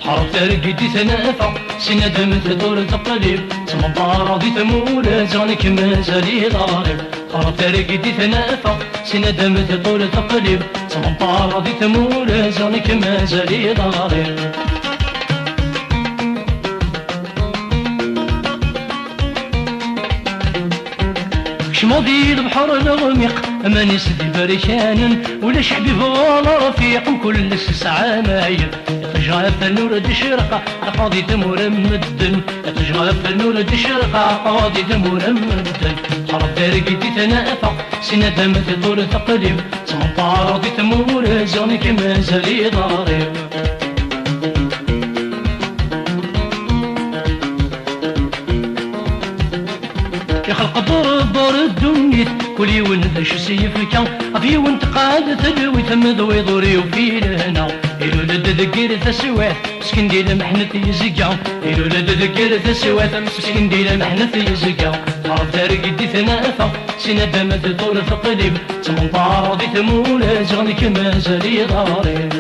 حرب ترقدي تنافع سندم تدور تقلب تمطار دي تمول زانك مازالي ضارب. حرب ترقدي تنافع سندم تدور تقلب تمطار دي تمول زانك مازالي ضارب. شماضي البحر الغميق اما نسدي بركان ولا شعبي فوالا رفيق وكل الساعة مايل. يتجرب النور تشرق قاضي تمور مدن، يتجرب النور تشرق قاضي تمور مدن. حرب ترقدي تنافع سندم تطور تقلب تمطار دي تمور زانك مازالي ضارب. يخلق دور الدنيا كلي ونذش سيفك في وانت قاعد تدوي تمضوي دوري وفي لهنا. إلو لدذكر تسوات مسكين ديال محنة يزقا، إلو لدذكر تسوات مسكين ديال محنة يزقا. حرب ترقدي تنافع سندم تطول تقلب تمطار دي تمول زغنك مازالي ضارب.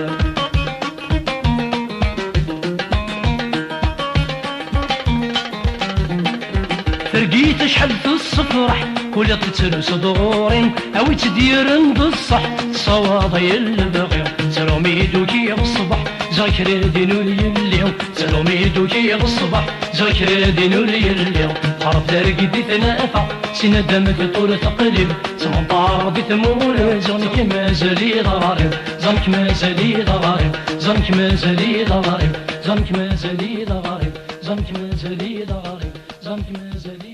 فرقيت شحال في الصفرح كل تتلو صدورين اوي تديرن بالصح صواضي البغي. سلوميدو كي الصبح ذاكر دينو اليوم، سلوميدو كي الصبح ذاكر دينو اليوم. حرب ترقدي تنافع سندم تطول تقلب تمطار دي تمول زانك مازالي ضارب. زانك مازالي ضارب، زانك مازالي ضارب، زانك مازالي ضارب، زانك مازالي ضارب، زانك مازالي